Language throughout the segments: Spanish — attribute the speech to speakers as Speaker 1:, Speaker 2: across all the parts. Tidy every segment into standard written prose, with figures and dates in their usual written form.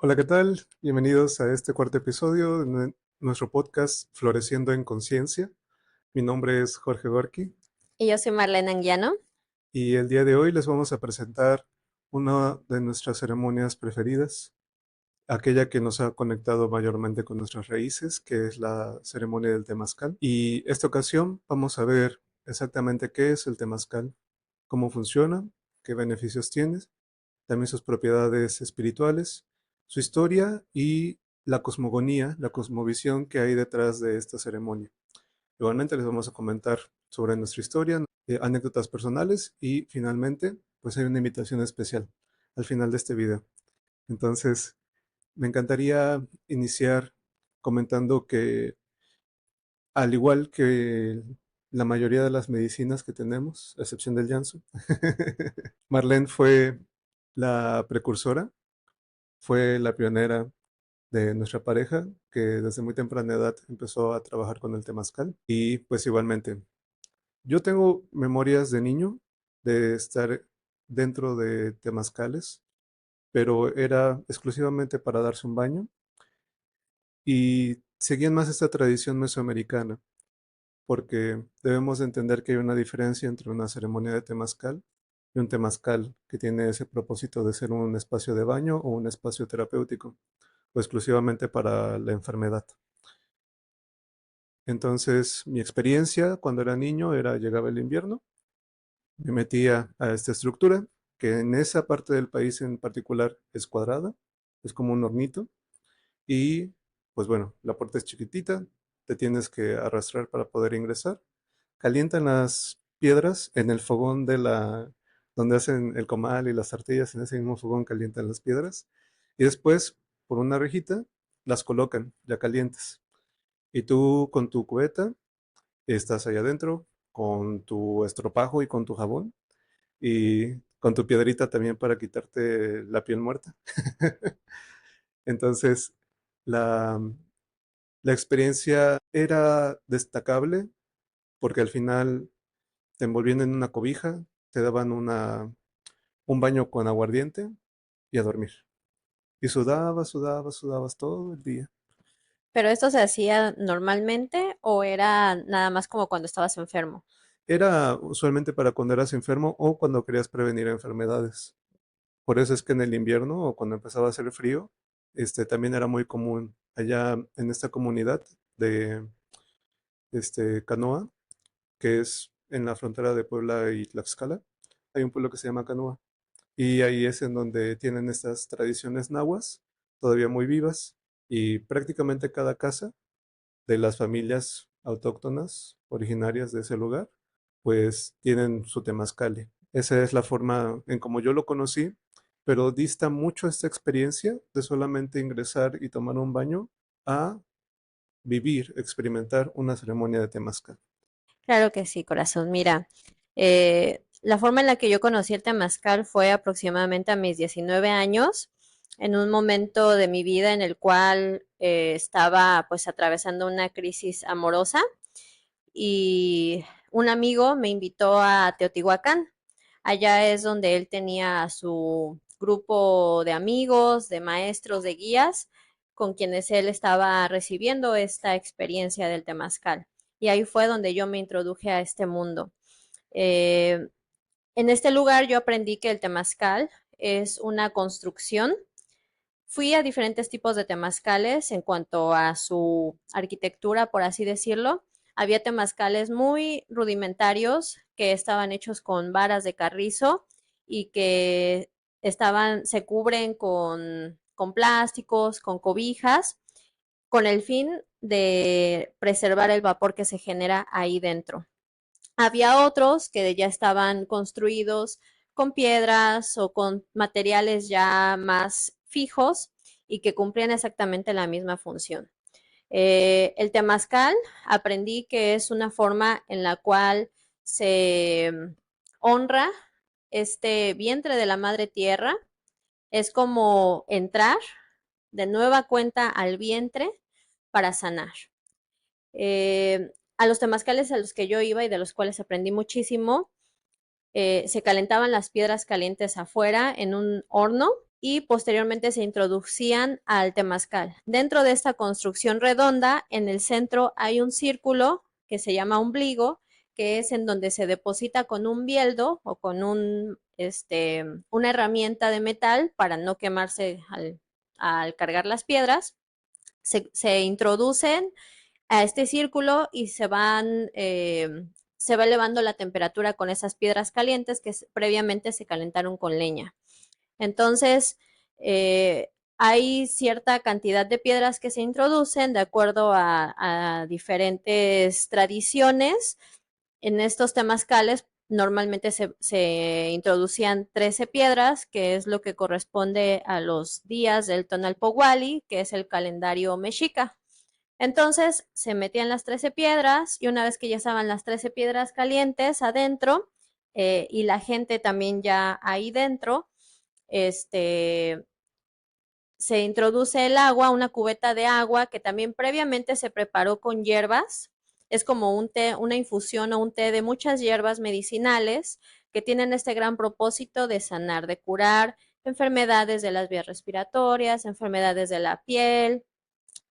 Speaker 1: Hola, ¿qué tal? Bienvenidos a este cuarto episodio de nuestro podcast Floreciendo en Conciencia. Mi nombre es Jorge Gorki
Speaker 2: Y yo soy Marlene Anguiano.
Speaker 1: y el día de hoy les vamos a presentar una de nuestras ceremonias preferidas, aquella que nos ha conectado mayormente con nuestras raíces, que es la ceremonia del temazcal. Y esta ocasión vamos a ver exactamente qué es el temazcal, cómo funciona, qué beneficios tiene, también sus propiedades espirituales, su historia y la cosmogonía, la cosmovisión que hay detrás de esta ceremonia. Igualmente les vamos a comentar sobre nuestra historia, anécdotas personales y finalmente pues hay una invitación especial al final de este video. Entonces me encantaría iniciar comentando que al igual que la mayoría de las medicinas que tenemos, a excepción del Janssen, Marlene fue la precursora, fue la pionera de nuestra pareja, que desde muy temprana edad empezó a trabajar con el temazcal. Y pues igualmente, yo tengo memorias de niño de estar dentro de temazcales, pero era exclusivamente para darse un baño y seguían más esta tradición mesoamericana, porque debemos de entender que hay una diferencia entre una ceremonia de temazcal y un temazcal que tiene ese propósito de ser un espacio de baño o un espacio terapéutico o exclusivamente para la enfermedad. Entonces, mi experiencia cuando era niño era llegaba el invierno, me metía a esta estructura, que en esa parte del país en particular es cuadrada, es como un hornito, y pues bueno, la puerta es chiquitita, te tienes que arrastrar para poder ingresar. Calientan las piedras en el fogón de donde hacen el comal y las tortillas, en ese mismo fogón calientan las piedras, y después, por una rejita, las colocan ya calientes. Y tú con tu cubeta estás allá adentro con tu estropajo y con tu jabón y con tu piedrita también para quitarte la piel muerta. Entonces, la, la experiencia era destacable porque al final te envolvían en una cobija, te daban un baño con aguardiente y a dormir. Y sudabas todo el día.
Speaker 2: ¿Pero esto se hacía normalmente o era nada más como cuando estabas enfermo?
Speaker 1: Era usualmente para cuando eras enfermo o cuando querías prevenir enfermedades. Por eso es que en el invierno o cuando empezaba a hacer frío, también era muy común allá en esta comunidad de Canoa, que es en la frontera de Puebla y Tlaxcala. Hay un pueblo que se llama Canoa y ahí es en donde tienen estas tradiciones nahuas todavía muy vivas y prácticamente cada casa de las familias autóctonas originarias de ese lugar, pues tienen su temazcale. Esa es la forma en como yo lo conocí, pero dista mucho esta experiencia de solamente ingresar y tomar un baño a vivir, experimentar una ceremonia de temazcal.
Speaker 2: Claro que sí, corazón. Mira, la forma en la que yo conocí el temazcal fue aproximadamente a mis 19 años, en un momento de mi vida en el cual estaba pues atravesando una crisis amorosa y un amigo me invitó a Teotihuacán. Allá es donde él tenía su grupo de amigos, de maestros, de guías, con quienes él estaba recibiendo esta experiencia del temazcal. Y ahí fue donde yo me introduje a este mundo. Eh, en este lugar yo aprendí que el temazcal es una construcción. Fui a diferentes tipos de temazcales en cuanto a su arquitectura, por así decirlo. Había temazcales muy rudimentarios que estaban hechos con varas de carrizo y que se cubren con plásticos, con cobijas, con el fin de preservar el vapor que se genera ahí dentro. Había otros que ya estaban construidos con piedras o con materiales ya más fijos y que cumplían exactamente la misma función. El temazcal aprendí que es una forma en la cual se honra este vientre de la madre tierra. Es como entrar de nueva cuenta al vientre para sanar. A los temazcales a los que yo iba y de los cuales aprendí muchísimo, se calentaban las piedras calientes afuera en un horno y posteriormente se introducían al temazcal. Dentro de esta construcción redonda, en el centro hay un círculo que se llama ombligo, que es en donde se deposita con un bieldo o con una herramienta de metal para no quemarse al cargar las piedras. Se introducen a este círculo y se va elevando la temperatura con esas piedras calientes que previamente se calentaron con leña. Entonces, hay cierta cantidad de piedras que se introducen de acuerdo a diferentes tradiciones. En estos temazcales normalmente se introducían 13 piedras, que es lo que corresponde a los días del Tonalpohualli, que es el calendario mexica. Entonces se metían las 13 piedras y una vez que ya estaban las 13 piedras calientes adentro y la gente también ya ahí dentro, este, se introduce el agua, una cubeta de agua que también previamente se preparó con hierbas. Es como un té, una infusión o un té de muchas hierbas medicinales que tienen este gran propósito de sanar, de curar enfermedades de las vías respiratorias, enfermedades de la piel.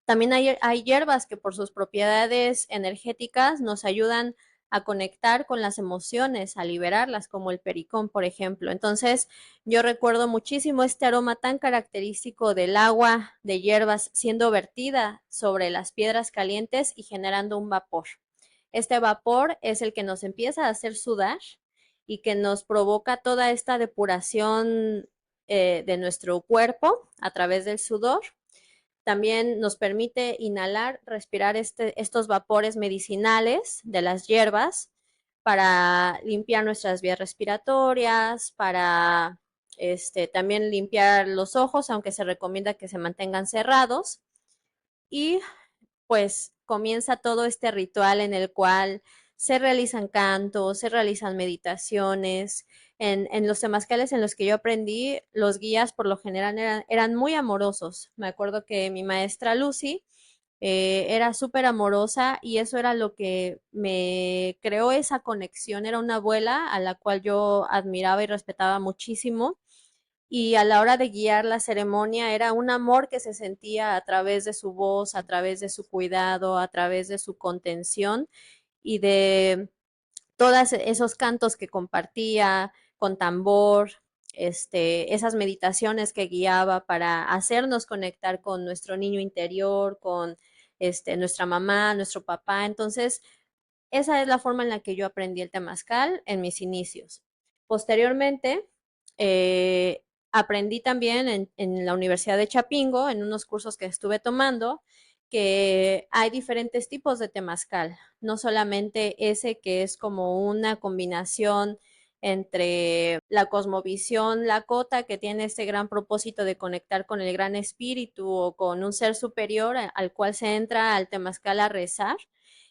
Speaker 2: También hay hierbas que por sus propiedades energéticas nos ayudan a conectar con las emociones, a liberarlas, como el pericón, por ejemplo. Entonces, yo recuerdo muchísimo este aroma tan característico del agua de hierbas siendo vertida sobre las piedras calientes y generando un vapor. Este vapor es el que nos empieza a hacer sudar y que nos provoca toda esta depuración de nuestro cuerpo a través del sudor. También nos permite inhalar, respirar estos vapores medicinales de las hierbas para limpiar nuestras vías respiratorias, para también limpiar los ojos, aunque se recomienda que se mantengan cerrados. Y pues comienza todo este ritual en el cual se realizan cantos, se realizan meditaciones. En los temazcales en los que yo aprendí, los guías por lo general eran muy amorosos. Me acuerdo que mi maestra Lucy era súper amorosa y eso era lo que me creó esa conexión. Era una abuela a la cual yo admiraba y respetaba muchísimo y a la hora de guiar la ceremonia era un amor que se sentía a través de su voz, a través de su cuidado, a través de su contención y de todos esos cantos que compartía con tambor, esas meditaciones que guiaba para hacernos conectar con nuestro niño interior, con nuestra mamá, nuestro papá. Entonces, esa es la forma en la que yo aprendí el temazcal en mis inicios. Posteriormente, aprendí también en la Universidad de Chapingo, en unos cursos que estuve tomando, que hay diferentes tipos de temazcal, no solamente ese que es como una combinación entre la cosmovisión Lakota, que tiene este gran propósito de conectar con el gran espíritu o con un ser superior al cual se entra al temazcal a rezar,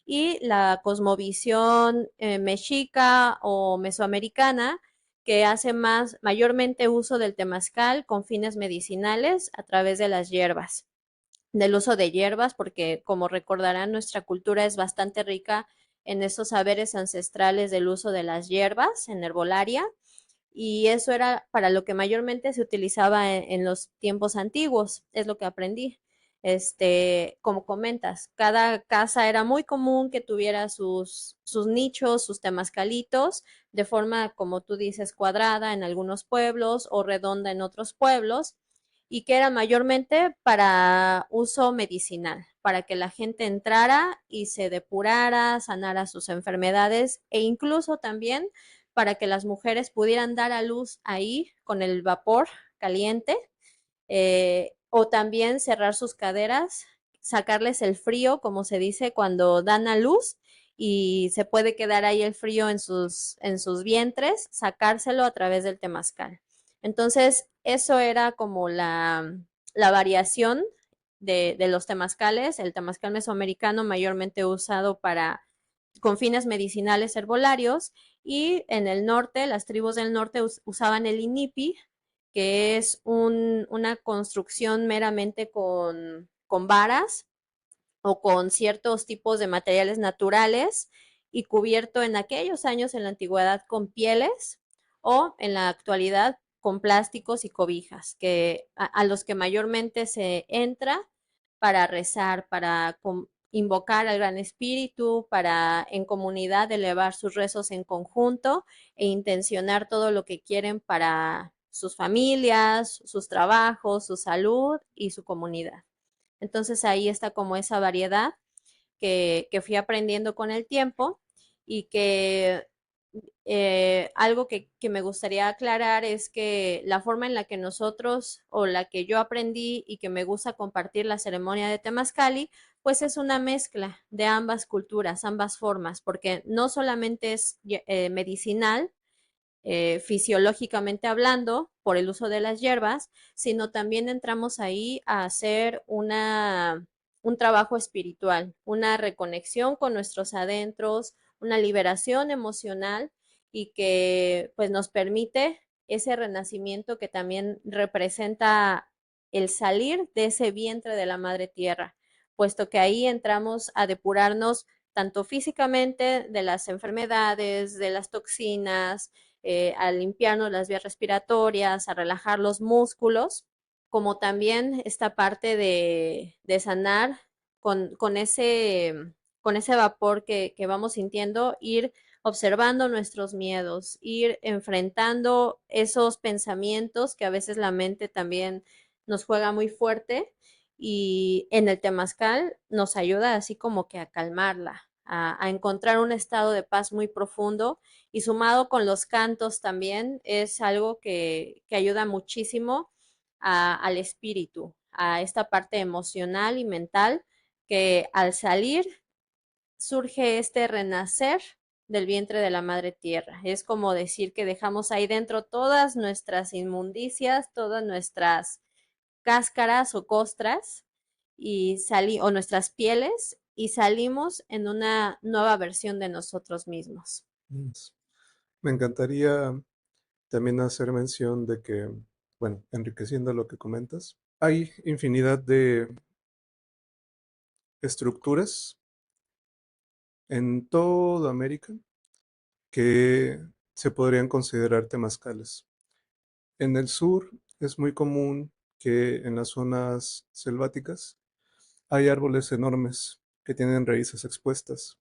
Speaker 2: y la cosmovisión mexica o mesoamericana, que hace mayormente uso del temazcal con fines medicinales a través de las hierbas, del uso de hierbas, porque como recordarán, nuestra cultura es bastante rica en esos saberes ancestrales del uso de las hierbas en herbolaria, y eso era para lo que mayormente se utilizaba en los tiempos antiguos, es lo que aprendí. Como comentas, cada casa era muy común que tuviera sus nichos, sus temazcalitos, de forma, como tú dices, cuadrada en algunos pueblos o redonda en otros pueblos, y que era mayormente para uso medicinal, para que la gente entrara y se depurara, sanara sus enfermedades e incluso también para que las mujeres pudieran dar a luz ahí con el vapor caliente, o también cerrar sus caderas, sacarles el frío, como se dice, cuando dan a luz y se puede quedar ahí el frío en sus vientres, sacárselo a través del temazcal. Entonces, eso era como la variación de los temazcales, el temazcal mesoamericano mayormente usado con fines medicinales herbolarios, y en el norte, las tribus del norte usaban el inipi, que es una construcción meramente con varas o con ciertos tipos de materiales naturales y cubierto en aquellos años en la antigüedad con pieles o en la actualidad con plásticos y cobijas, a los que mayormente se entra para rezar, para invocar al Gran Espíritu, para en comunidad elevar sus rezos en conjunto e intencionar todo lo que quieren para sus familias, sus trabajos, su salud y su comunidad. Entonces ahí está como esa variedad que fui aprendiendo con el tiempo y que algo que me gustaría aclarar es que la forma en la que nosotros o la que yo aprendí y que me gusta compartir la ceremonia de Temazcali, pues es una mezcla de ambas culturas, ambas formas, porque no solamente es medicinal, fisiológicamente hablando, por el uso de las hierbas, sino también entramos ahí a hacer un trabajo espiritual, una reconexión con nuestros adentros, una liberación emocional y que pues nos permite ese renacimiento que también representa el salir de ese vientre de la madre tierra, puesto que ahí entramos a depurarnos tanto físicamente de las enfermedades, de las toxinas, a limpiarnos las vías respiratorias, a relajar los músculos, como también esta parte de sanar con ese vapor que vamos sintiendo, ir observando nuestros miedos, ir enfrentando esos pensamientos que a veces la mente también nos juega muy fuerte y en el temazcal nos ayuda así como que a calmarla, a encontrar un estado de paz muy profundo y sumado con los cantos también es algo que ayuda muchísimo al espíritu, a esta parte emocional y mental que al salir surge este renacer del vientre de la madre tierra. Es como decir que dejamos ahí dentro todas nuestras inmundicias, todas nuestras cáscaras o costras o nuestras pieles y salimos en una nueva versión de nosotros mismos.
Speaker 1: Me encantaría también hacer mención de que, bueno, enriqueciendo lo que comentas, hay infinidad de estructuras en toda América que se podrían considerar temazcales. En el sur es muy común que en las zonas selváticas hay árboles enormes que tienen raíces expuestas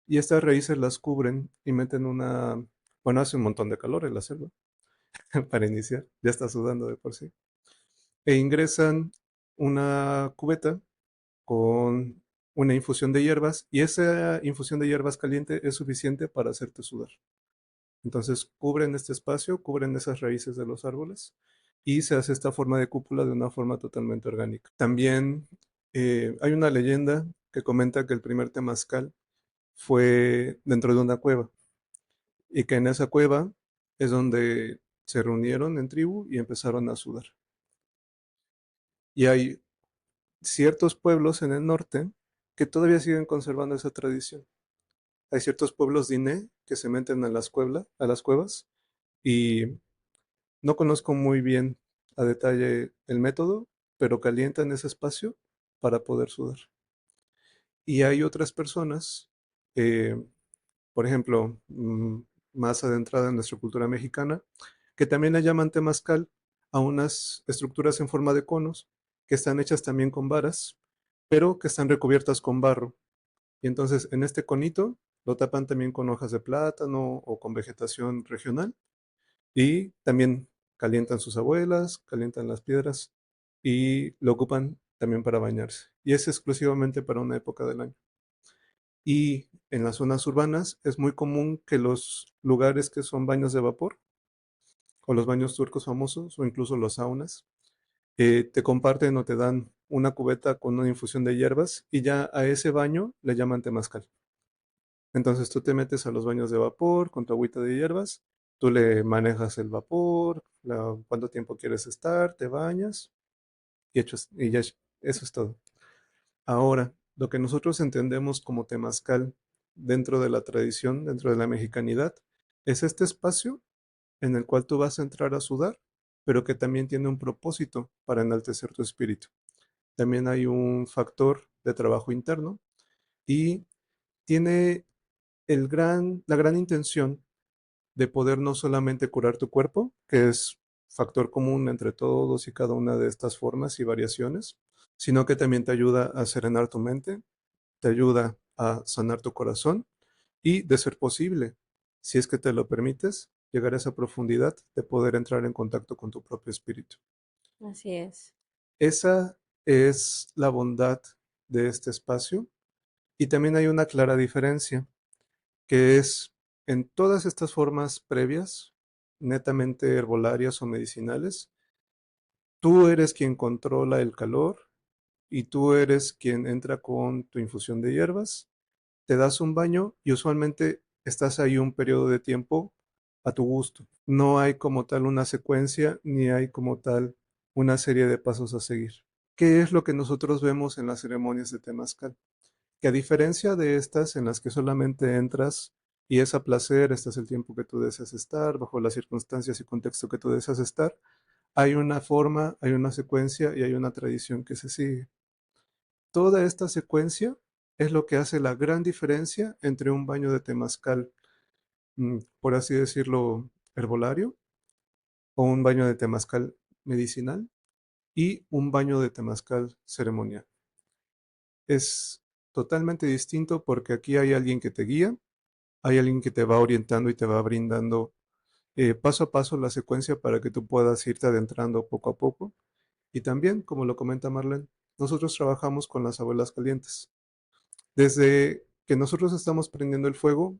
Speaker 1: y estas raíces las cubren y meten bueno, hace un montón de calor en la selva para iniciar, ya está sudando de por sí, e ingresan una cubeta con una infusión de hierbas y esa infusión de hierbas caliente es suficiente para hacerte sudar. Entonces cubren este espacio, cubren esas raíces de los árboles y se hace esta forma de cúpula de una forma totalmente orgánica. También hay una leyenda que comenta que el primer temazcal fue dentro de una cueva y que en esa cueva es donde se reunieron en tribu y empezaron a sudar. Y hay ciertos pueblos en el norte que todavía siguen conservando esa tradición. Hay ciertos pueblos diné que se meten a las cuevas y no conozco muy bien a detalle el método, pero calientan ese espacio para poder sudar. Y hay otras personas, eh, por ejemplo, más adentrada en nuestra cultura mexicana, que también le llaman temazcal a unas estructuras en forma de conos que están hechas también con varas, pero que están recubiertas con barro. Y entonces en este conito lo tapan también con hojas de plátano o con vegetación regional y también calientan sus abuelas, calientan las piedras y lo ocupan también para bañarse. Y es exclusivamente para una época del año. Y en las zonas urbanas es muy común que los lugares que son baños de vapor, o los baños turcos famosos, o incluso los saunas, te comparten o te dan una cubeta con una infusión de hierbas y ya a ese baño le llaman temazcal. Entonces tú te metes a los baños de vapor con tu agüita de hierbas, tú le manejas el vapor, cuánto tiempo quieres estar, te bañas y ya eso es todo. Ahora, lo que nosotros entendemos como temazcal dentro de la tradición, dentro de la mexicanidad, es este espacio en el cual tú vas a entrar a sudar, pero que también tiene un propósito para enaltecer tu espíritu. También hay un factor de trabajo interno y tiene la gran intención de poder no solamente curar tu cuerpo, que es factor común entre todos y cada una de estas formas y variaciones, sino que también te ayuda a serenar tu mente, te ayuda a sanar tu corazón y, de ser posible, si es que te lo permites, llegar a esa profundidad de poder entrar en contacto con tu propio espíritu.
Speaker 2: Así es.
Speaker 1: Esa es la bondad de este espacio y también hay una clara diferencia, que es en todas estas formas previas, netamente herbolarias o medicinales, tú eres quien controla el calor y tú eres quien entra con tu infusión de hierbas, te das un baño y usualmente estás ahí un periodo de tiempo a tu gusto. No hay como tal una secuencia ni hay como tal una serie de pasos a seguir. ¿Qué es lo que nosotros vemos en las ceremonias de Temazcal? Que a diferencia de estas en las que solamente entras y es a placer, estás el tiempo que tú deseas estar, bajo las circunstancias y contexto que tú deseas estar, hay una forma, hay una secuencia y hay una tradición que se sigue. Toda esta secuencia es lo que hace la gran diferencia entre un baño de temazcal, por así decirlo, herbolario, o un baño de temazcal medicinal y un baño de temazcal ceremonial. Es totalmente distinto porque aquí hay alguien que te guía, hay alguien que te va orientando y te va brindando paso a paso la secuencia para que tú puedas irte adentrando poco a poco. Y también, como lo comenta Marlene, nosotros trabajamos con las abuelas calientes. Desde que nosotros estamos prendiendo el fuego,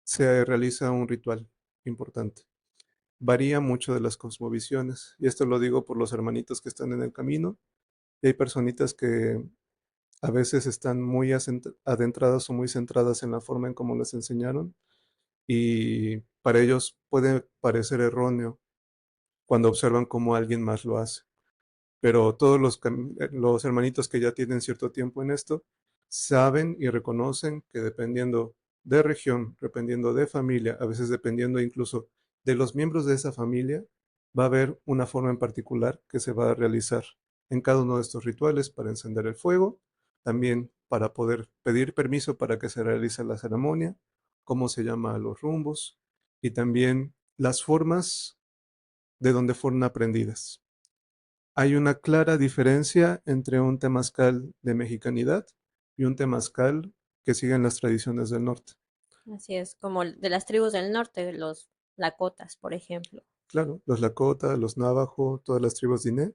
Speaker 1: se realiza un ritual importante. Varía mucho de las cosmovisiones, y esto lo digo por los hermanitos que están en el camino, y hay personitas que a veces están muy adentradas o muy centradas en la forma en cómo les enseñaron, y para ellos puede parecer erróneo cuando observan cómo alguien más lo hace. Pero todos los hermanitos que ya tienen cierto tiempo en esto saben y reconocen que dependiendo de región, dependiendo de familia, a veces dependiendo incluso de los miembros de esa familia, va a haber una forma en particular que se va a realizar en cada uno de estos rituales para encender el fuego, también para poder pedir permiso para que se realice la ceremonia, cómo se llama a los rumbos y también las formas de donde fueron aprendidas. Hay una clara diferencia entre un temazcal de mexicanidad y un temazcal que sigue las tradiciones del norte.
Speaker 2: Así es, como de las tribus del norte, los lakotas, por ejemplo.
Speaker 1: Claro, los Lakota, los Navajo, todas las tribus Diné,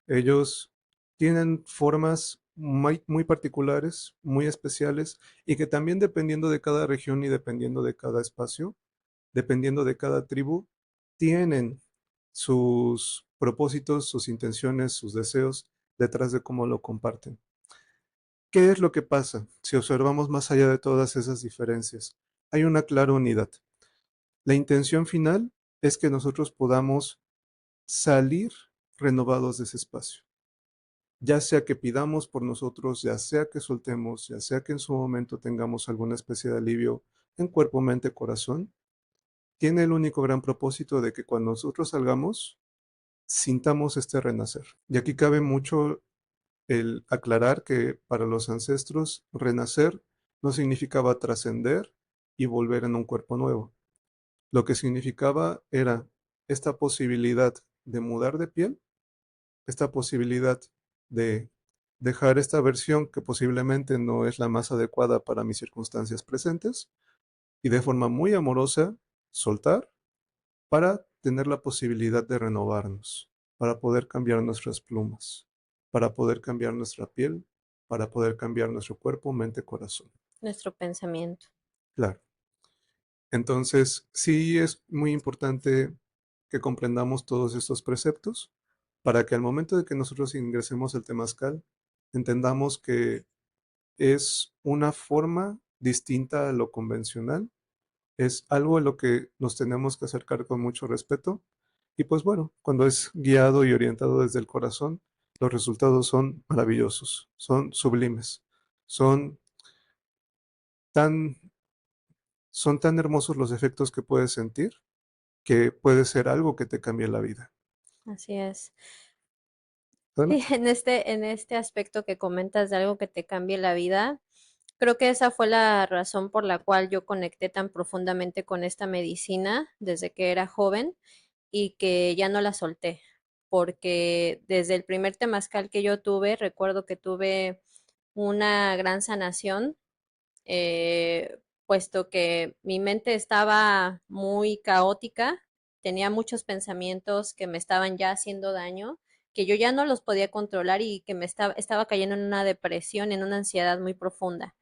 Speaker 1: ellos tienen formas muy particulares, muy especiales, y que también dependiendo de cada región y dependiendo de cada espacio, dependiendo de cada tribu, tienen sus propósitos, sus intenciones, sus deseos detrás de cómo lo comparten. ¿Qué es lo que pasa si observamos más allá de todas esas diferencias? Hay una clara unidad. La intención final es que nosotros podamos salir renovados de ese espacio. Ya sea que pidamos por nosotros, ya sea que soltemos, ya sea que en su momento tengamos alguna especie de alivio en cuerpo, mente, corazón, tiene el único gran propósito de que cuando nosotros salgamos, sintamos este renacer. Y aquí cabe mucho el aclarar que para los ancestros renacer no significaba trascender y volver en un cuerpo nuevo. Lo que significaba era esta posibilidad de mudar de piel, esta posibilidad de dejar esta versión que posiblemente no es la más adecuada para mis circunstancias presentes y de forma muy amorosa soltar para tener la posibilidad de renovarnos, para poder cambiar nuestras plumas, para poder cambiar nuestra piel, para poder cambiar nuestro cuerpo, mente, corazón.
Speaker 2: Nuestro pensamiento.
Speaker 1: Claro. Entonces, sí es muy importante que comprendamos todos estos preceptos para que al momento de que nosotros ingresemos al temazcal, entendamos que es una forma distinta a lo convencional, es algo a lo que nos tenemos que acercar con mucho respeto. Y pues bueno, cuando es guiado y orientado desde el corazón, los resultados son maravillosos, son sublimes, son tan, son tan hermosos los efectos que puedes sentir que puede ser algo que te cambie la vida.
Speaker 2: Así es. Sí,
Speaker 1: Adelante.
Speaker 2: en este aspecto que comentas de algo que te cambie la vida, creo que esa fue la razón por la cual yo conecté tan profundamente con esta medicina desde que era joven y que ya no la solté, porque desde el primer temazcal que yo tuve, recuerdo que tuve una gran sanación, puesto que mi mente estaba muy caótica, tenía muchos pensamientos que me estaban ya haciendo daño, que yo ya no los podía controlar y que estaba cayendo en una depresión, en una ansiedad muy profunda.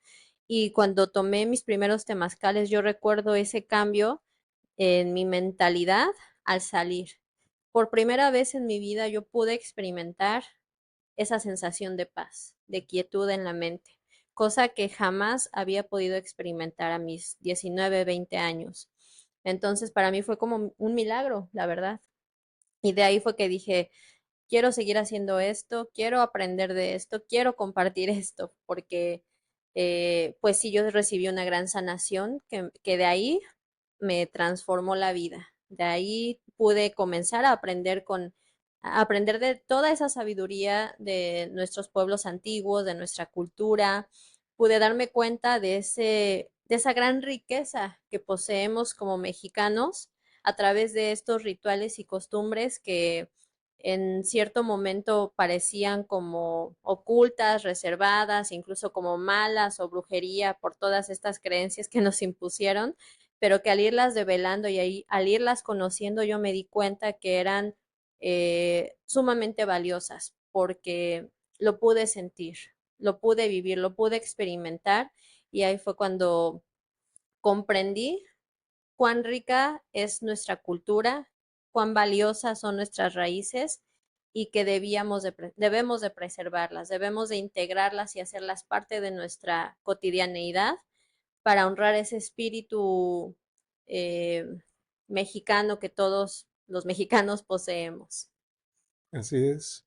Speaker 2: Y cuando tomé mis primeros temazcales, yo recuerdo ese cambio en mi mentalidad al salir. Por primera vez en mi vida yo pude experimentar esa sensación de paz, de quietud en la mente, cosa que jamás había podido experimentar a mis 19, 20 años. Entonces, para mí fue como un milagro, la verdad. Y de ahí fue que dije, quiero seguir haciendo esto, quiero aprender de esto, quiero compartir esto, porque pues sí, yo recibí una gran sanación que de ahí me transformó la vida. De ahí pude comenzar a aprender de toda esa sabiduría de nuestros pueblos antiguos, de nuestra cultura. Pude darme cuenta de esa gran riqueza que poseemos como mexicanos a través de estos rituales y costumbres que en cierto momento parecían como ocultas, reservadas, incluso como malas o brujería por todas estas creencias que nos impusieron, pero que al irlas develando y ahí, al irlas conociendo yo me di cuenta que eran sumamente valiosas porque lo pude sentir, lo pude vivir, lo pude experimentar y ahí fue cuando comprendí cuán rica es nuestra cultura, cuán valiosas son nuestras raíces y que debemos de preservarlas, debemos de integrarlas y hacerlas parte de nuestra cotidianeidad para honrar ese espíritu eh, mexicano que todos los mexicanos poseemos.
Speaker 1: Así es.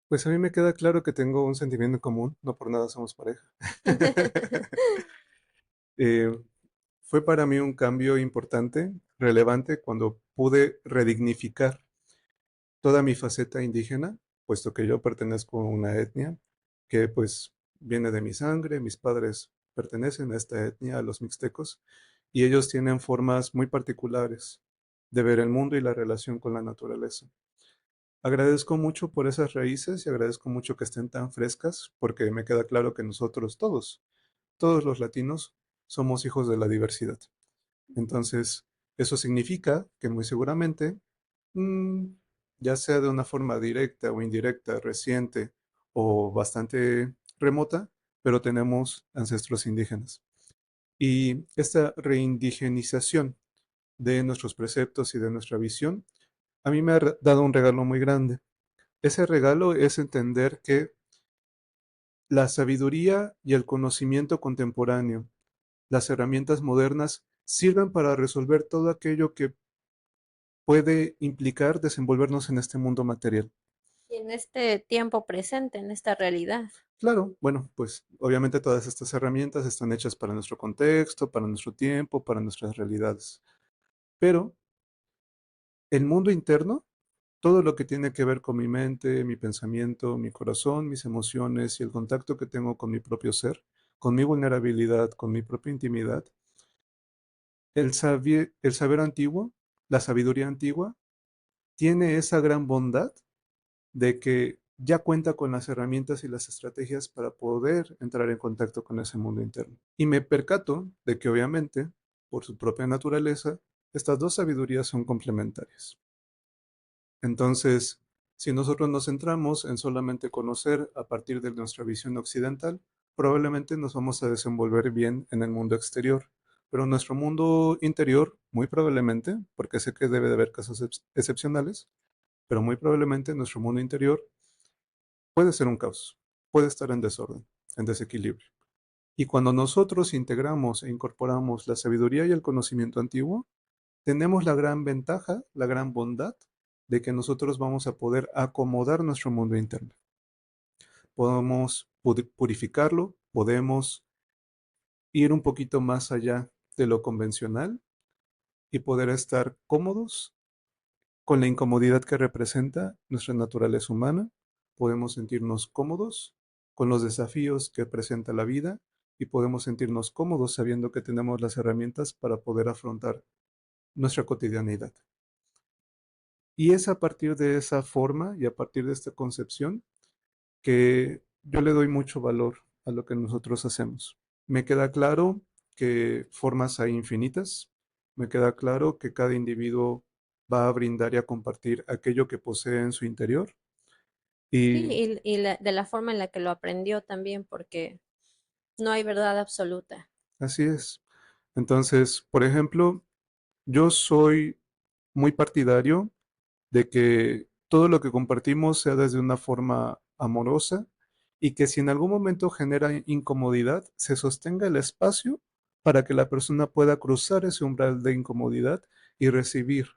Speaker 1: Pues a mí me queda claro que tengo un sentimiento en común, no por nada somos pareja. Eh, Fue para mí un cambio importante, relevante, cuando pude redignificar toda mi faceta indígena, puesto que yo pertenezco a una etnia que pues viene de mi sangre, mis padres pertenecen a esta etnia, a los mixtecos, y ellos tienen formas muy particulares de ver el mundo y la relación con la naturaleza. Agradezco mucho por esas raíces y agradezco mucho que estén tan frescas, porque me queda claro que nosotros todos los latinos, somos hijos de la diversidad. Entonces, eso significa que muy seguramente, mm, ya sea de una forma directa o indirecta, reciente o bastante remota, pero tenemos ancestros indígenas. Y esta reindigenización de nuestros preceptos y de nuestra visión, a mí me ha dado un regalo muy grande. Ese regalo es entender que la sabiduría y el conocimiento contemporáneo, las herramientas modernas, sirven para resolver todo aquello que puede implicar desenvolvernos en este mundo material.
Speaker 2: Y en este tiempo presente, en esta realidad.
Speaker 1: Claro, bueno, pues obviamente todas estas herramientas están hechas para nuestro contexto, para nuestro tiempo, para nuestras realidades. Pero el mundo interno, todo lo que tiene que ver con mi mente, mi pensamiento, mi corazón, mis emociones y el contacto que tengo con mi propio ser, con mi vulnerabilidad, con mi propia intimidad, el saber antiguo, la sabiduría antigua, tiene esa gran bondad de que ya cuenta con las herramientas y las estrategias para poder entrar en contacto con ese mundo interno. Y me percato de que obviamente, por su propia naturaleza, estas dos sabidurías son complementarias. Entonces, si nosotros nos centramos en solamente conocer a partir de nuestra visión occidental, probablemente nos vamos a desenvolver bien en el mundo exterior. Pero nuestro mundo interior, muy probablemente, porque sé que debe de haber casos excepcionales, pero muy probablemente nuestro mundo interior puede ser un caos, puede estar en desorden, en desequilibrio. Y cuando nosotros integramos e incorporamos la sabiduría y el conocimiento antiguo, tenemos la gran ventaja, la gran bondad de que nosotros vamos a poder acomodar nuestro mundo interno. Podemos purificarlo, podemos ir un poquito más allá de lo convencional y poder estar cómodos con la incomodidad que representa nuestra naturaleza humana. Podemos sentirnos cómodos con los desafíos que presenta la vida y podemos sentirnos cómodos sabiendo que tenemos las herramientas para poder afrontar nuestra cotidianidad. Y es a partir de esa forma y a partir de esta concepción que yo le doy mucho valor a lo que nosotros hacemos. Me queda claro que formas hay infinitas, me queda claro que cada individuo va a brindar y a compartir aquello que posee en su interior.
Speaker 2: Sí,
Speaker 1: Y
Speaker 2: de la forma en la que lo aprendió también, porque no hay verdad absoluta.
Speaker 1: así es. Entonces, por ejemplo, yo soy muy partidario de que todo lo que compartimos sea desde una forma amorosa y que si en algún momento genera incomodidad, se sostenga el espacio para que la persona pueda cruzar ese umbral de incomodidad y recibir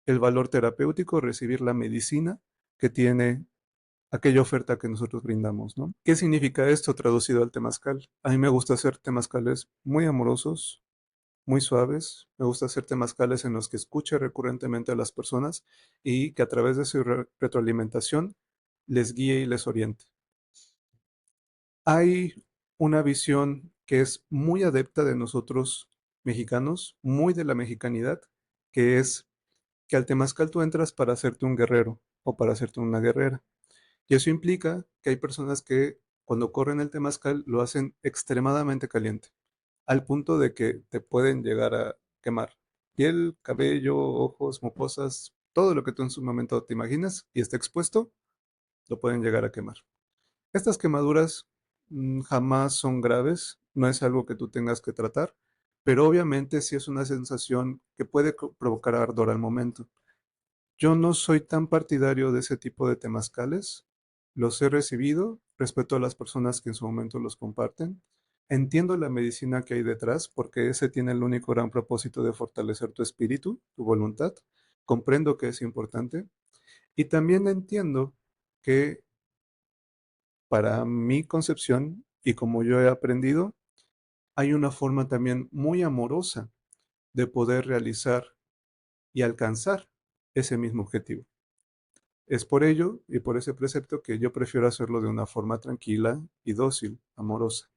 Speaker 1: el valor terapéutico, recibir la medicina que tiene aquella oferta que nosotros brindamos, ¿no? ¿Qué significa esto traducido al temazcal? A mí me gusta hacer temazcales muy amorosos, muy suaves. Me gusta hacer temazcales en los que escuche recurrentemente a las personas y que a través de su retroalimentación les guíe y les oriente. Hay una visión que es muy adepta de nosotros mexicanos, muy de la mexicanidad, que es que al temazcal tú entras para hacerte un guerrero o para hacerte una guerrera. Y eso implica que hay personas que cuando corren el temazcal lo hacen extremadamente caliente al punto de que te pueden llegar a quemar piel, cabello, ojos, mucosas, todo lo que tú en su momento te imaginas y está expuesto, lo pueden llegar a quemar. Estas quemaduras jamás son graves, no es algo que tú tengas que tratar, pero obviamente sí es una sensación que puede provocar ardor al momento. Yo no soy tan partidario de ese tipo de temazcales. Los he recibido, respeto a las personas que en su momento los comparten. Entiendo la medicina que hay detrás, porque ese tiene el único gran propósito de fortalecer tu espíritu, tu voluntad. Comprendo que es importante. Y también entiendo que para mi concepción y como yo he aprendido, hay una forma también muy amorosa de poder realizar y alcanzar ese mismo objetivo. Es por ello y por ese precepto que yo prefiero hacerlo de una forma tranquila y dócil, amorosa.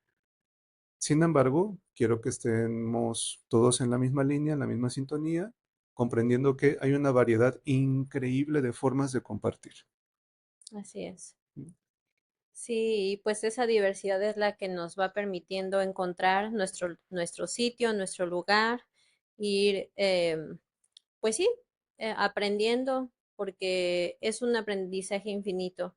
Speaker 1: Sin embargo, quiero que estemos todos en la misma línea, en la misma sintonía, comprendiendo que hay una variedad increíble de formas de compartir.
Speaker 2: Así es. Sí, y pues esa diversidad es la que nos va permitiendo encontrar nuestro sitio, nuestro lugar, ir, pues sí, aprendiendo, porque es un aprendizaje infinito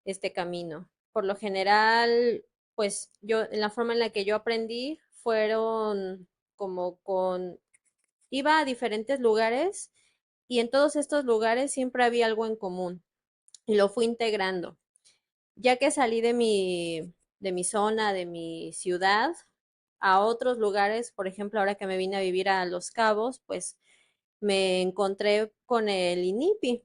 Speaker 2: este camino. Por lo general, pues yo, en la forma en la que yo aprendí, fueron como iba a diferentes lugares y en todos estos lugares siempre había algo en común y lo fui integrando. Ya que salí de mi zona, de mi ciudad, a otros lugares, por ejemplo, ahora que me vine a vivir a Los Cabos, pues me encontré con el INIPI,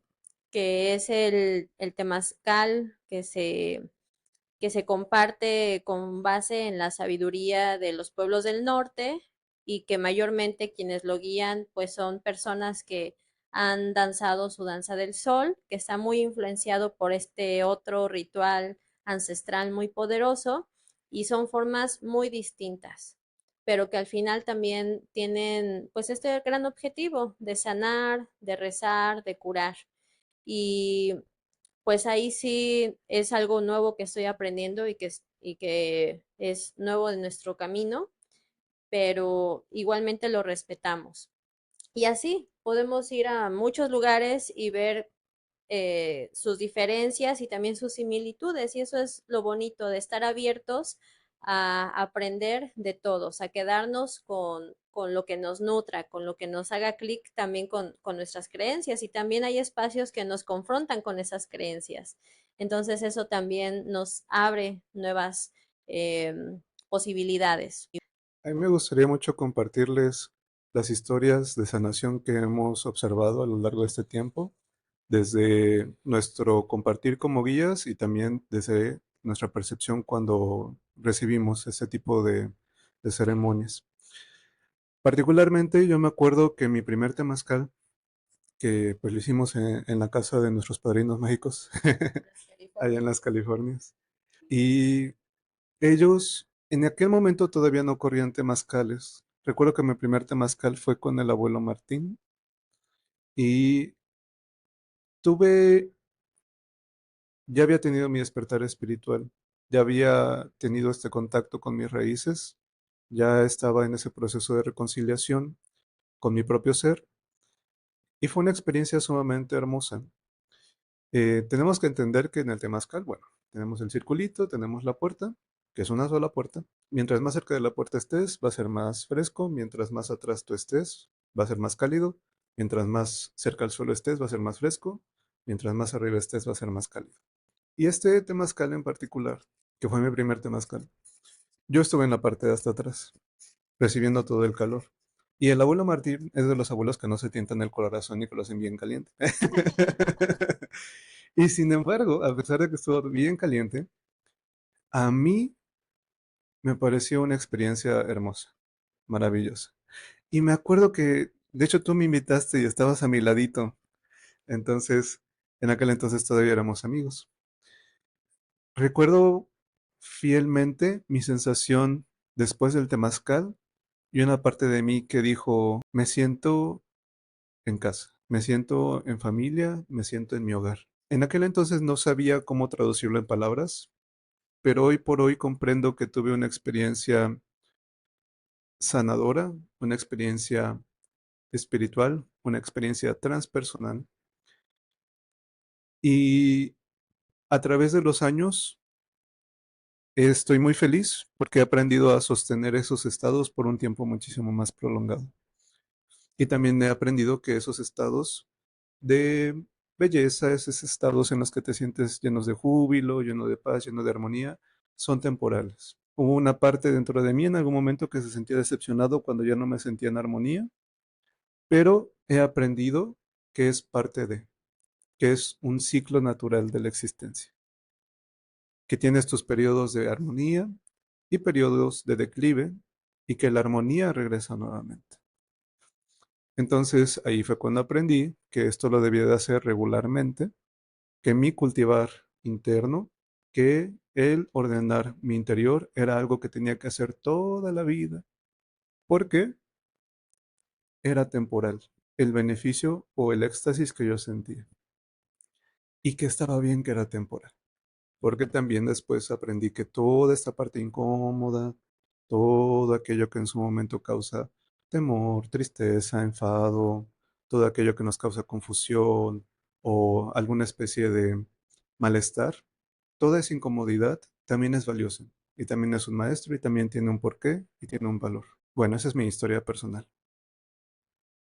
Speaker 2: que es el temazcal que se comparte con base en la sabiduría de los pueblos del norte y que mayormente quienes lo guían pues son personas que han danzado su danza del sol, que está muy influenciado por este otro ritual ancestral muy poderoso y son formas muy distintas, pero que al final también tienen pues este gran objetivo de sanar, de rezar, de curar. Y pues ahí sí es algo nuevo que estoy aprendiendo y que es nuevo de nuestro camino, pero igualmente lo respetamos. Y así podemos ir a muchos lugares y ver sus diferencias y también sus similitudes. Y eso es lo bonito de estar abiertos a aprender de todos, a quedarnos con lo que nos nutra, con lo que nos haga clic también con nuestras creencias. Y también hay espacios que nos confrontan con esas creencias. Entonces eso también nos abre nuevas eh, posibilidades.
Speaker 1: A mí me gustaría mucho compartirles las historias de sanación que hemos observado a lo largo de este tiempo, desde nuestro compartir como guías y también desde nuestra percepción cuando recibimos ese tipo de ceremonias. Particularmente yo me acuerdo que mi primer temazcal, que pues lo hicimos en la casa de nuestros padrinos mágicos, allá en las Californias, y ellos en aquel momento todavía no corrían temazcales. Recuerdo que mi primer temazcal fue con el abuelo Martín y tuve, ya había tenido mi despertar espiritual, ya había tenido este contacto con mis raíces, ya estaba en ese proceso de reconciliación con mi propio ser y fue una experiencia sumamente hermosa. Tenemos que entender que en el temazcal, bueno, tenemos el circulito, tenemos la puerta, que es una sola puerta. Mientras más cerca de la puerta estés, va a ser más fresco. Mientras más atrás tú estés, va a ser más cálido. Mientras más cerca al suelo estés, va a ser más fresco. Mientras más arriba estés, va a ser más cálido. Y este temazcal en particular, que fue mi primer temazcal, yo estuve en la parte de hasta atrás, recibiendo todo el calor. Y el abuelo Martín es de los abuelos que no se tientan el corazón y que lo hacen bien caliente. Y sin embargo, a pesar de que estuvo bien caliente, a mí me pareció una experiencia hermosa, maravillosa. Y me acuerdo que, de hecho, tú me invitaste y estabas a mi ladito. Entonces, en aquel entonces todavía éramos amigos. Recuerdo fielmente mi sensación después del temazcal y una parte de mí que dijo, me siento en casa, me siento en familia, me siento en mi hogar. En aquel entonces no sabía cómo traducirlo en palabras, pero hoy por hoy comprendo que tuve una experiencia sanadora, una experiencia espiritual, una experiencia transpersonal. Y a través de los años estoy muy feliz porque he aprendido a sostener esos estados por un tiempo muchísimo más prolongado. Y también he aprendido que esos estados de belleza, esos estados en los que te sientes llenos de júbilo, lleno de paz, lleno de armonía, son temporales. Hubo una parte dentro de mí en algún momento que se sentía decepcionado cuando ya no me sentía en armonía, pero he aprendido que es parte de, que es un ciclo natural de la existencia, que tienes tus periodos de armonía y periodos de declive y que la armonía regresa nuevamente. Entonces ahí fue cuando aprendí que esto lo debía de hacer regularmente, que mi cultivar interno, que el ordenar mi interior era algo que tenía que hacer toda la vida, porque era temporal, el beneficio o el éxtasis que yo sentía, y que estaba bien que era temporal, porque también después aprendí que toda esta parte incómoda, todo aquello que en su momento causa temor, tristeza, enfado, todo aquello que nos causa confusión o alguna especie de malestar, toda esa incomodidad también es valiosa y también es un maestro y también tiene un porqué y tiene un valor. Bueno, esa es mi historia personal.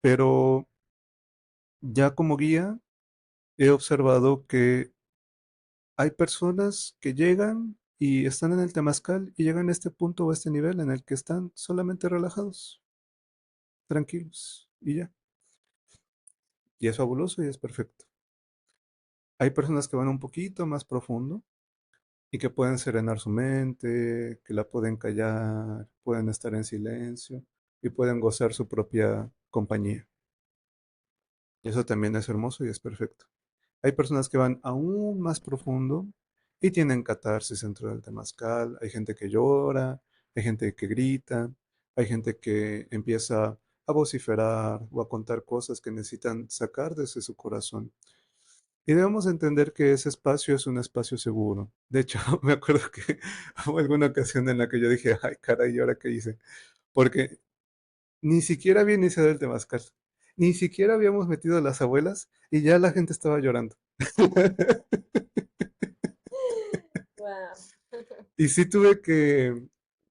Speaker 1: Pero ya como guía he observado que hay personas que llegan y están en el temazcal y llegan a este punto o a este nivel en el que están solamente relajados, tranquilos y ya. Y es fabuloso y es perfecto. Hay personas que van un poquito más profundo y que pueden serenar su mente, que la pueden callar, pueden estar en silencio y pueden gozar su propia compañía. Y eso también es hermoso y es perfecto. Hay personas que van aún más profundo y tienen catarsis dentro del temazcal. Hay gente que llora, hay gente que grita, hay gente que empieza a vociferar o a contar cosas que necesitan sacar desde su corazón. Y debemos entender que ese espacio es un espacio seguro. De hecho, me acuerdo que hubo alguna ocasión en la que yo dije, ay, caray, ¿y ahora qué hice? Porque ni siquiera había iniciado el temazcal. Ni siquiera habíamos metido a las abuelas y ya la gente estaba llorando.
Speaker 2: Wow.
Speaker 1: Y sí tuve que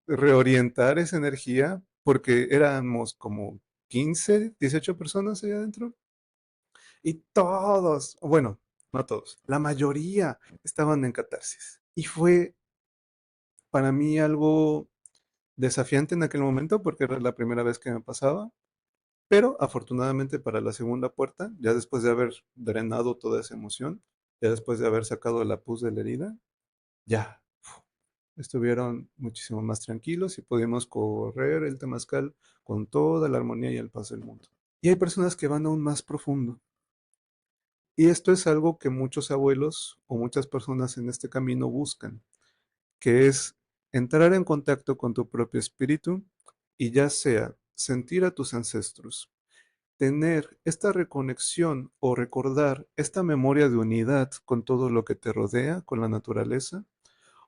Speaker 1: reorientar esa energía porque éramos como 15, 18 personas allá adentro y todos, bueno, no todos, la mayoría estaban en catarsis. Y fue para mí algo desafiante en aquel momento porque era la primera vez que me pasaba, pero afortunadamente para la segunda puerta, ya después de haber drenado toda esa emoción, ya después de haber sacado la pus de la herida, ya estuvieron muchísimo más tranquilos y pudimos correr el temazcal con toda la armonía y el paz del mundo. Y hay personas que van aún más profundo. Y esto es algo que muchos abuelos o muchas personas en este camino buscan, que es entrar en contacto con tu propio espíritu y ya sea sentir a tus ancestros, tener esta reconexión o recordar esta memoria de unidad con todo lo que te rodea, con la naturaleza,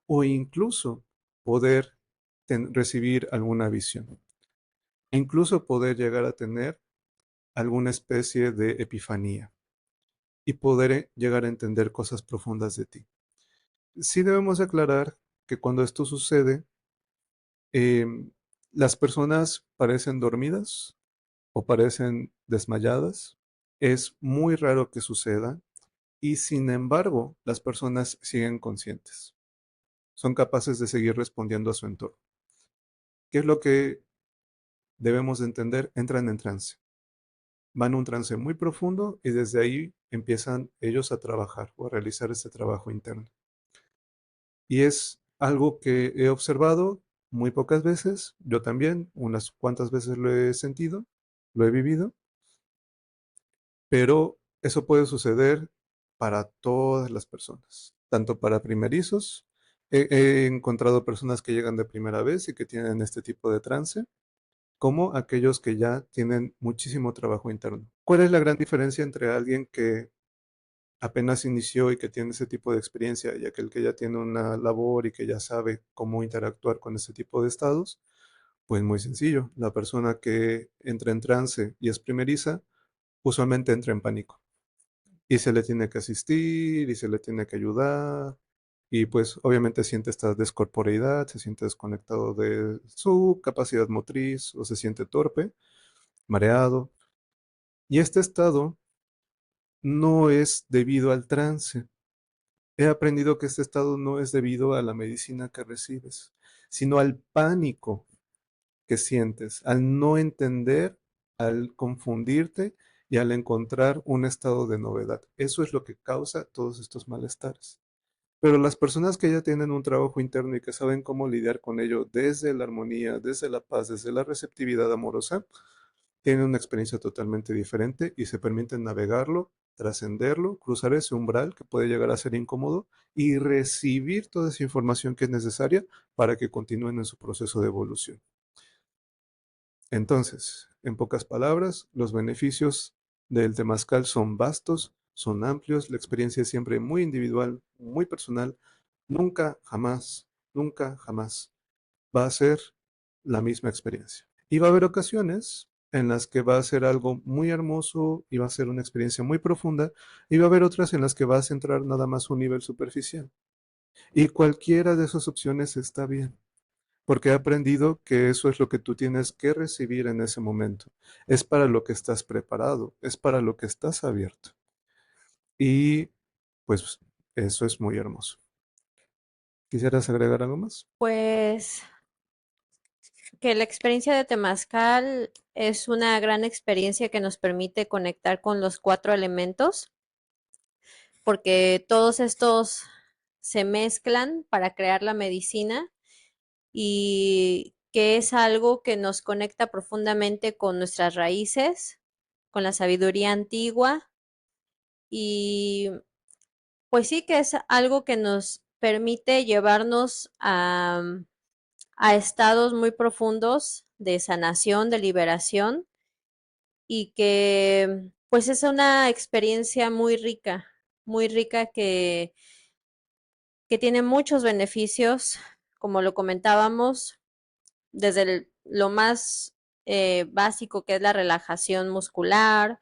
Speaker 1: o incluso poder recibir alguna visión, e incluso poder llegar a tener alguna especie de epifanía y poder llegar a entender cosas profundas de ti. Sí debemos aclarar que cuando esto sucede, em, las personas parecen dormidas o parecen desmayadas. Es muy raro que suceda y sin embargo las personas siguen conscientes. Son capaces de seguir respondiendo a su entorno. ¿Qué es lo que debemos de entender? Entran en trance. Van a un trance muy profundo y desde ahí empiezan ellos a trabajar o a realizar este trabajo interno. Y es algo que he observado muy pocas veces, yo también, unas cuantas veces lo he sentido, lo he vivido, pero eso puede suceder para todas las personas, tanto para primerizos. He encontrado personas que llegan de primera vez y que tienen este tipo de trance, como aquellos que ya tienen muchísimo trabajo interno. ¿Cuál es la gran diferencia entre alguien que apenas inició y que tiene ese tipo de experiencia y aquel que ya tiene una labor y que ya sabe cómo interactuar con ese tipo de estados? Pues muy sencillo, la persona que entra en trance y es primeriza usualmente entra en pánico y se le tiene que asistir y se le tiene que ayudar y pues obviamente siente esta descorporeidad, se siente desconectado de su capacidad motriz o se siente torpe, mareado. Y este estado no es debido al trance. He aprendido que este estado no es debido a la medicina que recibes, sino al pánico que sientes, al no entender, al confundirte y al encontrar un estado de novedad. Eso es lo que causa todos estos malestares. Pero las personas que ya tienen un trabajo interno y que saben cómo lidiar con ello desde la armonía, desde la paz, desde la receptividad amorosa, tienen una experiencia totalmente diferente y se permiten navegarlo, trascenderlo, cruzar ese umbral que puede llegar a ser incómodo y recibir toda esa información que es necesaria para que continúen en su proceso de evolución. Entonces, en pocas palabras, los beneficios del temazcal son vastos, son amplios, la experiencia es siempre muy individual, muy personal. Nunca, jamás, nunca, jamás va a ser la misma experiencia. Y va a haber ocasiones en las que va a ser algo muy hermoso y va a ser una experiencia muy profunda, y va a haber otras en las que vas a entrar nada más a un nivel superficial. Y cualquiera de esas opciones está bien, porque he aprendido que eso es lo que tú tienes que recibir en ese momento. Es para lo que estás preparado, es para lo que estás abierto. Y pues eso es muy hermoso. ¿Quisieras agregar algo más?
Speaker 2: Pues que la experiencia de Temazcal es una gran experiencia que nos permite conectar con los cuatro elementos, porque todos estos se mezclan para crear la medicina y que es algo que nos conecta profundamente con nuestras raíces, con la sabiduría antigua y pues sí que es algo que nos permite llevarnos a estados muy profundos de sanación, de liberación y que pues es una experiencia muy rica que tiene muchos beneficios, como lo comentábamos, desde lo más básico que es la relajación muscular,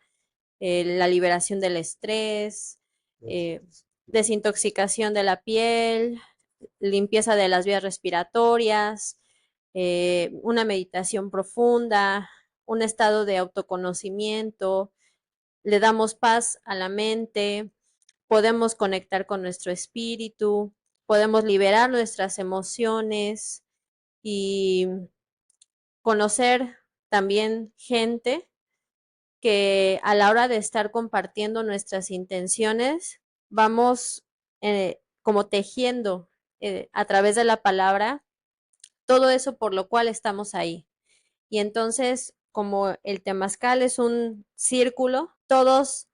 Speaker 2: la liberación del estrés, eh, desintoxicación de la piel, limpieza de las vías respiratorias, una meditación profunda, un estado de autoconocimiento, le damos paz a la mente, podemos conectar con nuestro espíritu, podemos liberar nuestras emociones y conocer también gente que a la hora de estar compartiendo nuestras intenciones, vamos como tejiendo a través de la palabra todo eso por lo cual estamos ahí. Y entonces, como el temazcal es un círculo, todos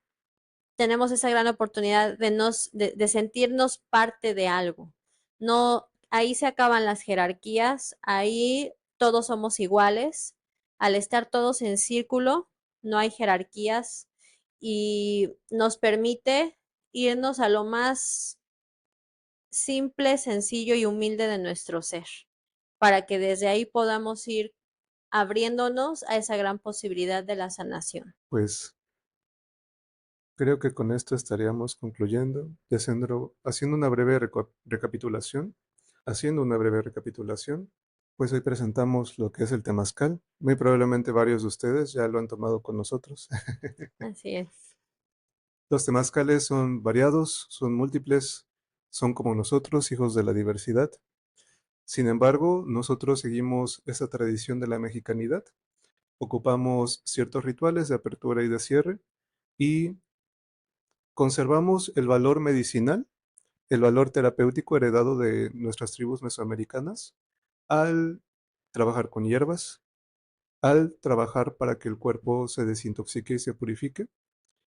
Speaker 2: tenemos esa gran oportunidad de sentirnos parte de algo. No, ahí se acaban las jerarquías, ahí todos somos iguales. Al estar todos en círculo, no hay jerarquías y nos permite irnos a lo más simple, sencillo y humilde de nuestro ser, para que desde ahí podamos ir abriéndonos a esa gran posibilidad de la sanación.
Speaker 1: Pues creo que con esto estaríamos concluyendo y haciendo una breve recapitulación. Haciendo una breve recapitulación, pues hoy presentamos lo que es el temazcal. Muy probablemente varios de ustedes ya lo han tomado con nosotros.
Speaker 2: Así es.
Speaker 1: Los temazcales son variados, son múltiples, son como nosotros, hijos de la diversidad. Sin embargo, nosotros seguimos esa tradición de la mexicanidad. Ocupamos ciertos rituales de apertura y de cierre y conservamos el valor medicinal, el valor terapéutico heredado de nuestras tribus mesoamericanas al trabajar con hierbas, al trabajar para que el cuerpo se desintoxique y se purifique.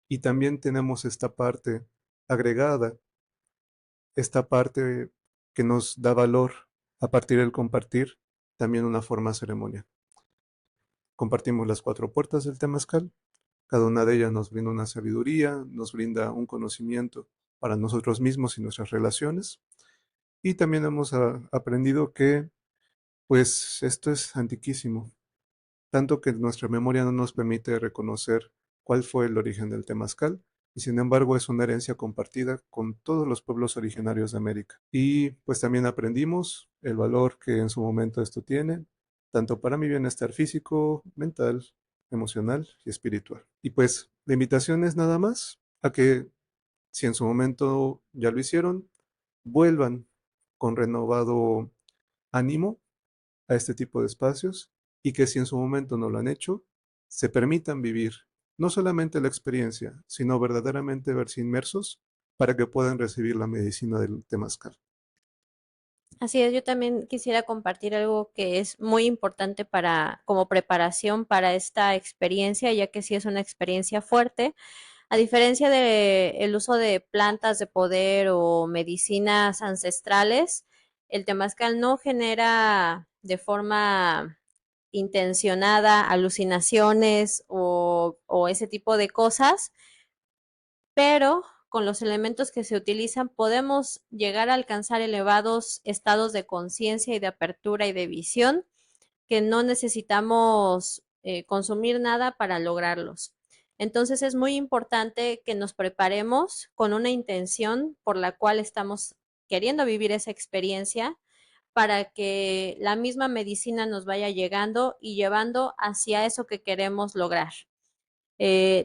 Speaker 1: Y también tenemos esta parte agregada, esta parte que nos da valor a partir del compartir, también una forma ceremonia. Compartimos las cuatro puertas del temazcal. Cada una de ellas nos brinda una sabiduría, nos brinda un conocimiento para nosotros mismos y nuestras relaciones. Y también hemos aprendido que, pues, esto es antiquísimo, tanto que nuestra memoria no nos permite reconocer cuál fue el origen del temazcal, y sin embargo es una herencia compartida con todos los pueblos originarios de América. Y pues también aprendimos el valor que en su momento esto tiene, tanto para mi bienestar físico, mental, emocional y espiritual. Y pues la invitación es nada más a que si en su momento ya lo hicieron, vuelvan con renovado ánimo a este tipo de espacios y que si en su momento no lo han hecho, se permitan vivir no solamente la experiencia, sino verdaderamente verse inmersos para que puedan recibir la medicina del temazcal.
Speaker 2: Así es, yo también quisiera compartir algo que es muy importante para, como preparación para esta experiencia, ya que sí es una experiencia fuerte. A diferencia del uso de plantas de poder o medicinas ancestrales, el temazcal no genera de forma intencionada alucinaciones o ese tipo de cosas, pero con los elementos que se utilizan podemos llegar a alcanzar elevados estados de conciencia y de apertura y de visión que no necesitamos consumir nada para lograrlos. Entonces es muy importante que nos preparemos con una intención por la cual estamos queriendo vivir esa experiencia para que la misma medicina nos vaya llegando y llevando hacia eso que queremos lograr.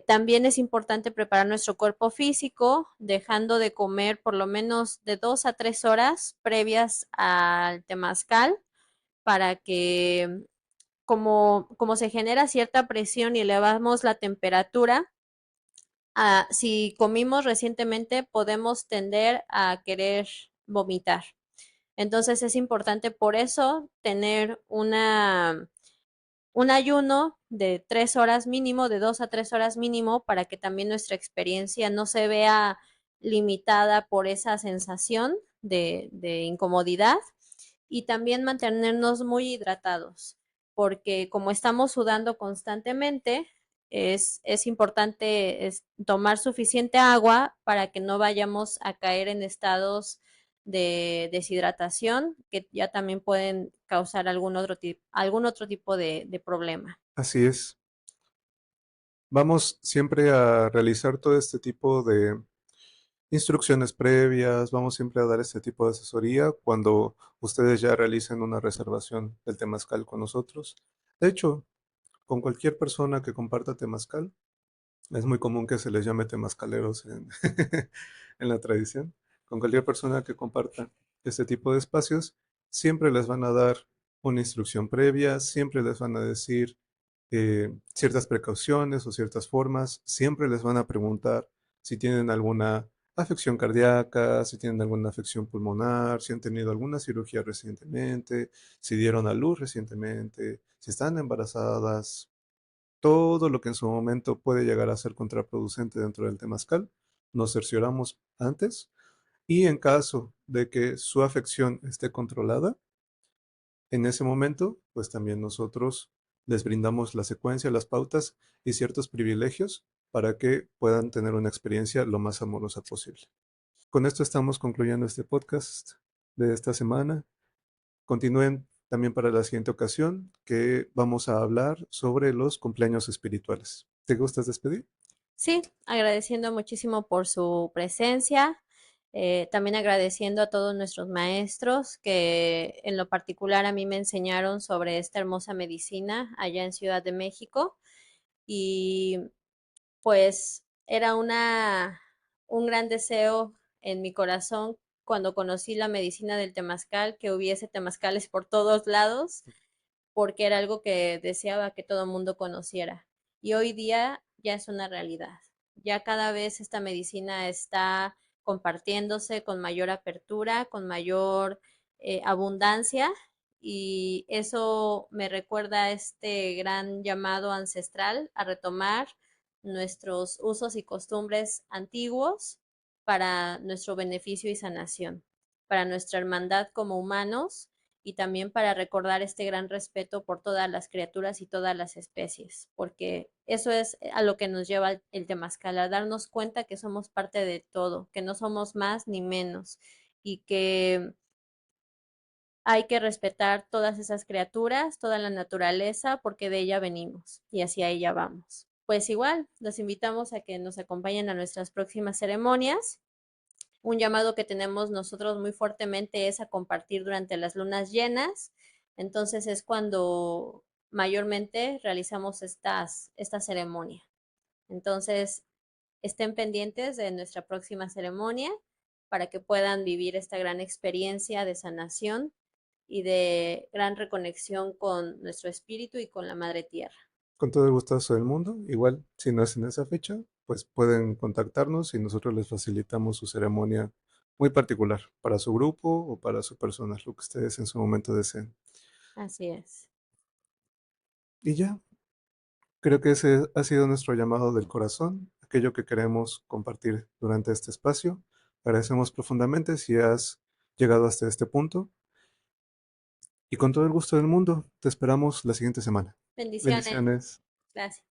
Speaker 2: También es importante preparar nuestro cuerpo físico, dejando de comer por lo menos de 2 a 3 horas previas al temazcal, para que como se genera cierta presión y elevamos la temperatura, si comimos recientemente podemos tender a querer vomitar. Entonces es importante por eso tener un ayuno de 3 horas mínimo, de 2 a 3 horas mínimo, para que también nuestra experiencia no se vea limitada por esa sensación de incomodidad y también mantenernos muy hidratados, porque como estamos sudando constantemente, es importante tomar suficiente agua para que no vayamos a caer en estados de deshidratación que ya también pueden causar algún otro tipo de problema.
Speaker 1: Así es. Vamos siempre a realizar todo este tipo de instrucciones previas, vamos siempre a dar este tipo de asesoría cuando ustedes ya realicen una reservación del temazcal con nosotros. De hecho, con cualquier persona que comparta temazcal, es muy común que se les llame temazcaleros en la tradición. Con cualquier persona que comparta este tipo de espacios, siempre les van a dar una instrucción previa, siempre les van a decir ciertas precauciones o ciertas formas, siempre les van a preguntar si tienen alguna afección cardíaca, si tienen alguna afección pulmonar, si han tenido alguna cirugía recientemente, si dieron a luz recientemente, si están embarazadas, todo lo que en su momento puede llegar a ser contraproducente dentro del temazcal, nos cercioramos antes y en caso de que su afección esté controlada, en ese momento, pues también nosotros les brindamos la secuencia, las pautas y ciertos privilegios para que puedan tener una experiencia lo más amorosa posible. Con esto estamos concluyendo este podcast de esta semana. Continúen también para la siguiente ocasión que vamos a hablar sobre los cumpleaños espirituales. ¿Te gustas despedir?
Speaker 2: Sí, agradeciendo muchísimo por su presencia, también agradeciendo a todos nuestros maestros que en lo particular a mí me enseñaron sobre esta hermosa medicina allá en Ciudad de México y pues era un gran deseo en mi corazón cuando conocí la medicina del temazcal, que hubiese temazcales por todos lados, porque era algo que deseaba que todo el mundo conociera. Y hoy día ya es una realidad. Ya cada vez esta medicina está compartiéndose con mayor apertura, con mayor abundancia, y eso me recuerda a este gran llamado ancestral a retomar nuestros usos y costumbres antiguos para nuestro beneficio y sanación, para nuestra hermandad como humanos y también para recordar este gran respeto por todas las criaturas y todas las especies, porque eso es a lo que nos lleva el temazcal, a darnos cuenta que somos parte de todo, que no somos más ni menos y que hay que respetar todas esas criaturas, toda la naturaleza, porque de ella venimos y hacia ella vamos. Pues igual, los invitamos a que nos acompañen a nuestras próximas ceremonias. Un llamado que tenemos nosotros muy fuertemente es a compartir durante las lunas llenas. Entonces es cuando mayormente realizamos esta ceremonia. Entonces, estén pendientes de nuestra próxima ceremonia para que puedan vivir esta gran experiencia de sanación y de gran reconexión con nuestro espíritu y con la Madre Tierra.
Speaker 1: Con todo el gustazo del mundo. Igual, si no es en esa fecha, pues pueden contactarnos y nosotros les facilitamos su ceremonia muy particular para su grupo o para su persona, lo que ustedes en su momento deseen.
Speaker 2: Así es.
Speaker 1: Y ya, creo que ese ha sido nuestro llamado del corazón, aquello que queremos compartir durante este espacio. Agradecemos profundamente si has llegado hasta este punto y con todo el gusto del mundo, te esperamos la siguiente semana.
Speaker 2: Bendiciones.
Speaker 1: Bendiciones.
Speaker 2: Gracias.